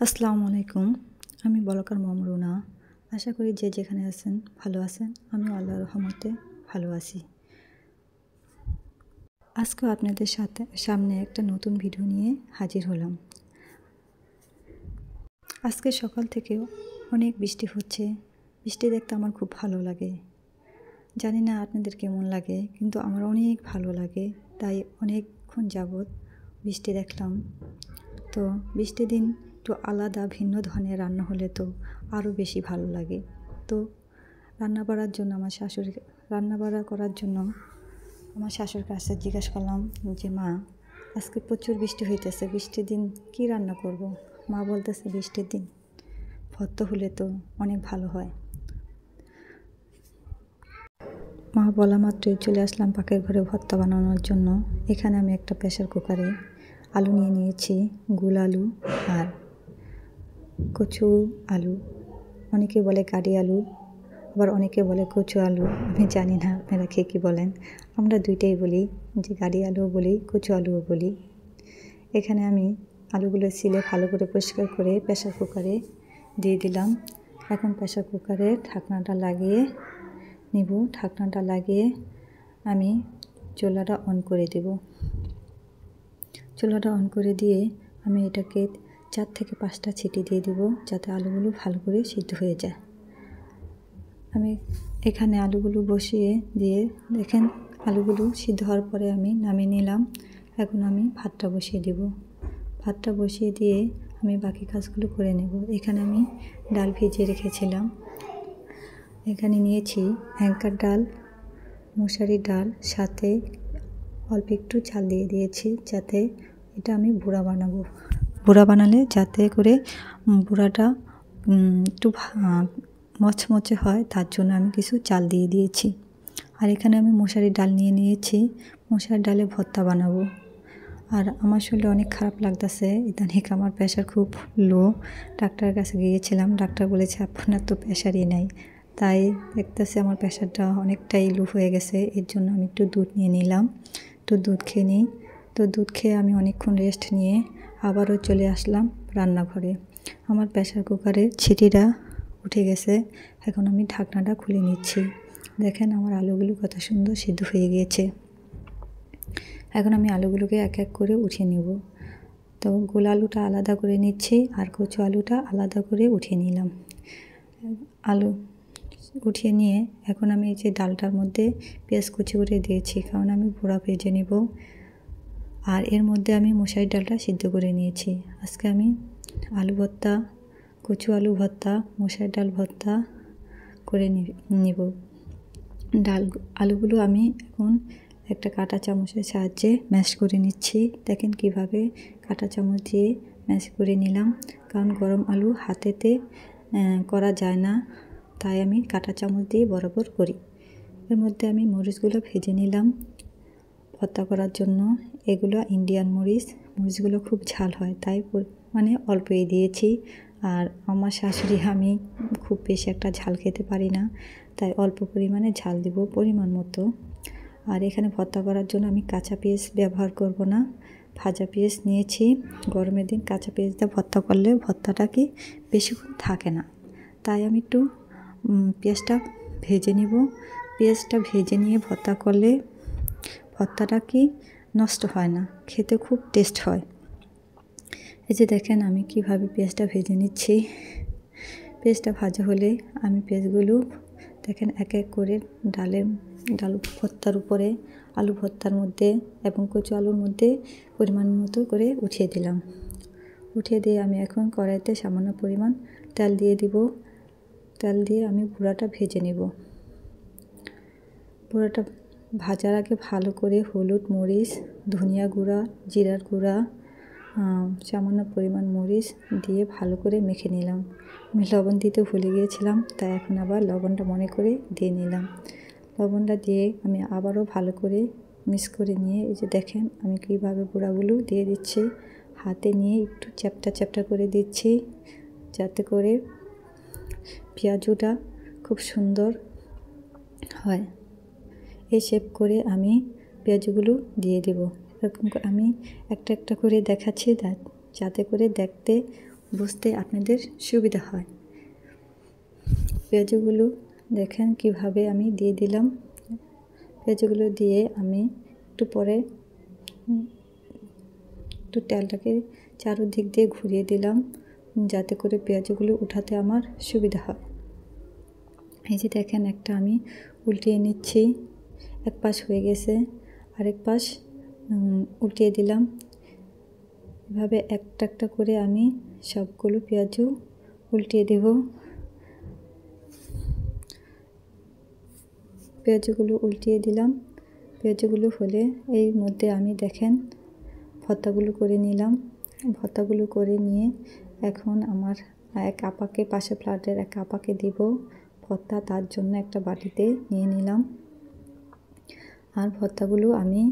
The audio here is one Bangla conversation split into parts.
আসসালামু আলাইকুম। আমি বলাকার মম রুনা। আশা করি যে যেখানে আছেন ভালো আছেন। আমি আল্লাহর রহমতে ভালো আছি। আজকেও আপনাদের সামনে একটা নতুন ভিডিও নিয়ে হাজির হলাম। আজকে সকাল থেকেও অনেক বৃষ্টি হচ্ছে। বৃষ্টি দেখতে আমার খুব ভালো লাগে। জানি না আপনাদের কেমন লাগে, কিন্তু আমার অনেক ভালো লাগে। তাই অনেকক্ষণ যাবৎ বৃষ্টি দেখলাম। তো বৃষ্টির দিন একটু আলাদা ভিন্ন ধরনের রান্না হলে তো আরও বেশি ভালো লাগে। তো রান্না করার জন্য আমার শাশুড়ির কাছে জিজ্ঞাসা করলাম যে মা, আজকে প্রচুর বৃষ্টি হইতেছে, বৃষ্টির দিন কি রান্না করব? মা বলতেছে বৃষ্টির দিন ভর্তা হলে তো অনেক ভালো হয়। মা বলা মাত্রই চলে আসলাম পাকের ঘরে ভর্তা বানানোর জন্য। এখানে আমি একটা প্রেসার কুকারে আলু নিয়ে নিয়েছি, গোল আলু আর কচু আলু। অনেকে বলে কারি আলু, আবার অনেকে বলে কচু আলু। আমি জানি না আপনারা কে কী বলেন। আমরা দুইটাই বলি, যে কারি আলুও বলি, কচু আলুও বলি। এখানে আমি আলুগুলো ছিলে ভালো করে পরিষ্কার করে প্রেসার কুকারে দিয়ে দিলাম। এখন প্রেসার কুকারে ঢাকনাটা লাগিয়ে নিব। ঢাকনাটা লাগিয়ে আমি চুলাটা অন করে দেব। চুলাটা অন করে দিয়ে আমি এটাকে 4 থেকে 5টা সিটি দিয়ে দেব, যাতে আলুগুলো ভালো করে সিদ্ধ হয়ে যায়। আমি এখানে আলুগুলো বসিয়ে দিয়ে দেখেন আলুগুলো সিদ্ধ হওয়ার পরে আমি নামিয়ে নিলাম। এখন আমি ভাতটা বসিয়ে দেব। ভাতটা বসিয়ে দিয়ে আমি বাকি কাজগুলো করে নেব। এখানে আমি ডাল ভিজিয়ে রেখেছিলাম। এখানে নিয়েছি অ্যাঙ্কার ডাল, মশারি ডাল, সাথে অল্প একটু চাল দিয়ে দিয়েছি, যাতে এটা আমি বুড়া বানাবো। বুড়া বানালে যাতে করে বুড়াটা একটু মচমচে হয়, তার জন্য আমি কিছু চাল দিয়ে দিয়েছি। আর এখানে আমি মশারি ডাল নিয়ে নিয়েছি। মশারি ডালে ভর্তা বানাবো। আর আমার শরীরে অনেক খারাপ লাগতেছে ইদানিং, আমার প্রেশার খুব লো। ডাক্তারের কাছে গিয়েছিলাম, ডাক্তার বলেছে আপনার তো প্রেশারই নাই। তাই দেখতেছে আমার প্রেশারটা অনেকটাই লো হয়ে গেছে। এর জন্য আমি একটু দুধ নিয়ে নিলাম, একটু দুধ খেয়ে নিই। তো দুধ খেয়ে আমি অনেকক্ষণ রেস্ট নিয়ে আবারও চলে আসলাম রান্নাঘরে। আমার প্রেশার কুকারের ছিটিটা উঠে গেছে। এখন আমি ঢাকনাটা খুলে নিচ্ছি। দেখেন আমার আলুগুলো কত সুন্দর সিদ্ধ হয়ে গিয়েছে। এখন আমি আলুগুলোকে এক এক করে উঠিয়ে নেব। তো গোল আলুটা আলাদা করে নিচ্ছি আর কচু আলুটা আলাদা করে উঠিয়ে নিলাম। আলু উঠিয়ে নিয়ে এখন আমি এই যে ডালটার মধ্যে পেঁয়াজ কুচি করে দিয়েছি, কারণ আমি পোড়া ভেজে নেব। আর এর মধ্যে আমি মশারি ডালটা সিদ্ধ করে নিয়েছি। আজকে আমি আলু ভর্তা, কচু আলু ভর্তা, মশারি ডাল ভর্তা করে নিব। আলুগুলো আমি এখন একটা কাঁটা চামচের সাহায্যে ম্যাশ করে নিচ্ছি। দেখেন কিভাবে কাঁটা চামচ দিয়ে ম্যাশ করে নিলাম, কারণ গরম আলু হাতেতে করা যায় না, তাই আমি কাঁটা চামচ দিয়ে বরাবর করি। এর মধ্যে আমি মরিচগুলো ভেজে নিলাম ভর্তা করার জন্য। এগুলো ইন্ডিয়ান মরিচগুলো খুব ঝাল হয়, তাই মানে অল্পই দিয়েছি। আর আমার শাশুড়ি, আমি খুব বেশি একটা ঝাল খেতে পারি না, তাই অল্প পরিমাণে ঝাল দেব পরিমাণ মতো। আর এখানে ভর্তা করার জন্য আমি কাঁচা পেঁয়াজ ব্যবহার করব না, ভাজা পেঁয়াজ নিয়েছি। গরমের দিন কাঁচা পেঁয়াজ দিয়ে ভর্তা করলে ভর্তাটা কি বেশিক্ষণ থাকে না, তাই আমি একটু পেঁয়াজটা ভেজে নিব। পেঁয়াজটা ভেজে নিয়ে ভর্তা করলে ভর্তাটা কি নষ্ট হয় না, খেতে খুব টেস্ট হয়। এই যে দেখেন আমি কিভাবে পেঁয়াজটা ভেজে নিচ্ছি। পেঁয়াজটা ভাজা হলে আমি পেঁয়াজগুলো দেখেন এক এক করে ডাল ভর্তার উপরে, আলু ভর্তার মধ্যে এবং কচু আলুর মধ্যে পরিমাণ মতো করে উঠিয়ে দিলাম। উঠিয়ে দিয়ে আমি এখন কড়াইতে সামান্য পরিমাণ তেল দিয়ে দিব। তেল দিয়ে আমি বুড়াটা ভেজে নেব। বুড়াটা ভাজার আগে ভালো করে হলুদ, মরিচ, ধনিয়া গুঁড়া, জিরার গুঁড়া, সামান্য পরিমাণ মরিচ দিয়ে ভালো করে মেখে নিলাম। আমি লবণ দিতে ভুলে গিয়েছিলাম, তাই এখন আবার লবণটা মনে করে দিয়ে নিলাম। লবণটা দিয়ে আমি আবারও ভালো করে মিক্স করে নিয়ে, এই যে দেখেন আমি কীভাবে গুঁড়াগুলো দিয়ে দিচ্ছি। হাতে নিয়ে একটু চ্যাপটা চ্যাপটা করে দিচ্ছি, যাতে করে পেঁয়াজটা খুব সুন্দর হয়। এই শেপ করে আমি পেঁয়াজগুলো দিয়ে দেব। এরকম আমি একটা একটা করে দেখাচ্ছি, যাতে করে দেখতে বুঝতে আপনাদের সুবিধা হয়। পেঁয়াজগুলো দেখেন কিভাবে আমি দিয়ে দিলাম। পেঁয়াজগুলো দিয়ে আমি একটু পরে একটু তেলটাকে চারদিক দিয়ে ঘুরিয়ে দিলাম, যাতে করে পেঁয়াজগুলো উঠাতে আমার সুবিধা হয়। এই যে দেখেন একটা আমি উল্টিয়ে নিচ্ছি, এক পাশ হয়ে গেছে, আরেক পাশ উল্টিয়ে দিলাম। এভাবে একটা একটা করে আমি সবগুলো পেঁয়াজও উল্টিয়ে দেব। পেঁয়াজগুলো উল্টিয়ে দিলাম। পেঁয়াজগুলো হলে এই মধ্যে আমি দেখেন ভর্তাগুলো করে নিলাম। ভর্তাগুলো করে নিয়ে এখন আমার এক আপাকে, পাশে ফ্ল্যাটের এক আপাকে দিব ভর্তা, তার জন্য একটা বাটিতে নিয়ে নিলাম। আর ভর্তাগুলো আমি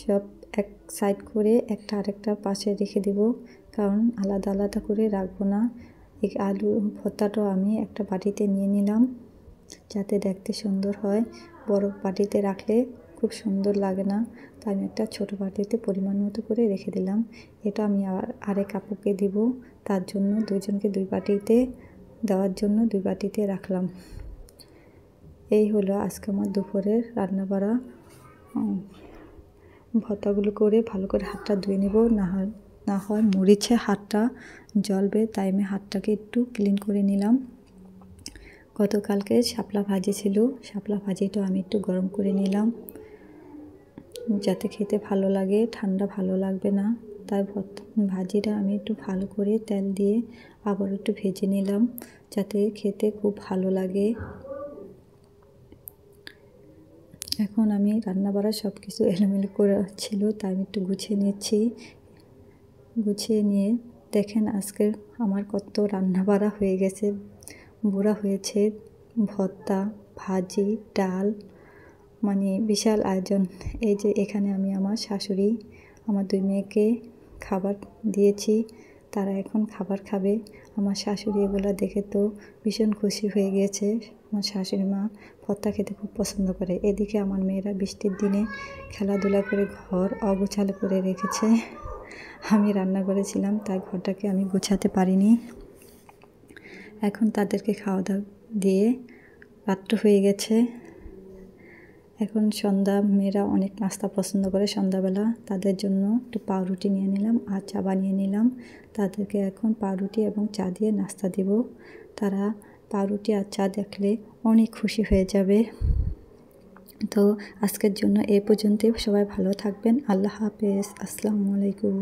সব এক সাইড করে একটা আরেকটা পাশে রেখে দেব, কারণ আলাদা আলাদা করে রাখবো না। এই আলু ভর্তাটাও আমি একটা বাটিতে নিয়ে নিলাম, যাতে দেখতে সুন্দর হয়। বড় বাটিতে রাখলে খুব সুন্দর লাগে না, তাই আমি একটা ছোট বাটিতে পরিমাণ মতো করে রেখে দিলাম। এটা আমি আরেক আপুকে দিব, তার জন্য দুইজনকে দুই বাটিতে দেওয়ার জন্য দুই বাটিতে রাখলাম। এই হলো আজকে আমার দুপুরের রান্না বাড়া। ভর্তাগুলো করে ভালো করে হাতটা ধুয়ে নেব, না হয় মরিচে হাতটা জ্বলবে, তাই আমি হাতটাকে একটু ক্লিন করে নিলাম। গতকালকে শাপলা ভাজি ছিল, শাপলা ভাজিটা আমি একটু গরম করে নিলাম, যাতে খেতে ভালো লাগে, ঠান্ডা ভালো লাগবে না। তাই ভাজিটা আমি একটু ভালো করে তেল দিয়ে আবার একটু ভেজে নিলাম, যাতে খেতে খুব ভালো লাগে। এখন আমি রান্না বাড়া সব কিছু এলোমেলো করে ছিল, তাই আমি একটু গুছিয়ে নিচ্ছি। গুছিয়ে নিয়ে দেখেন আজকে আমার কত রান্না বাড়া হয়ে গেছে, বুড়া হয়েছে, ভর্তা, ভাজি, ডাল, মানে বিশাল আয়োজন। এই যে এখানে আমি আমার শাশুড়ি, আমার দুই মেয়েকে খাবার দিয়েছি, তারা এখন খাবার খাবে। আমার শাশুড়ি এগুলো দেখে তো ভীষণ খুশি হয়ে গিয়েছে। আমার শাশুড়ি মা ভর্তা খেতে খুব পছন্দ করে। এদিকে আমার মেয়েরা বৃষ্টির দিনে খেলাধুলা করে ঘর অগোছালো করে রেখেছে। আমি রান্না করেছিলাম, তাই ঘরটাকে আমি গোছাতে পারিনি। এখন তাদেরকে খাওয়া দাওয়া দিয়ে রাত্র হয়ে গেছে। এখন সন্ধ্যা, মেয়েরা অনেক নাস্তা পছন্দ করে সন্ধ্যাবেলা, তাদের জন্য একটু পাউরুটি নিয়ে নিলাম আর চা বানিয়ে নিলাম। তাদেরকে এখন পাউরুটি এবং চা দিয়ে নাস্তা দেব। তারা পাউরুটি আর চা দেখলে অনেক খুশি হয়ে যাবে। তো আজকের জন্য এ পর্যন্তই। সবাই ভালো থাকবেন। আল্লাহ হাফেজ। আসসালামু আলাইকুম।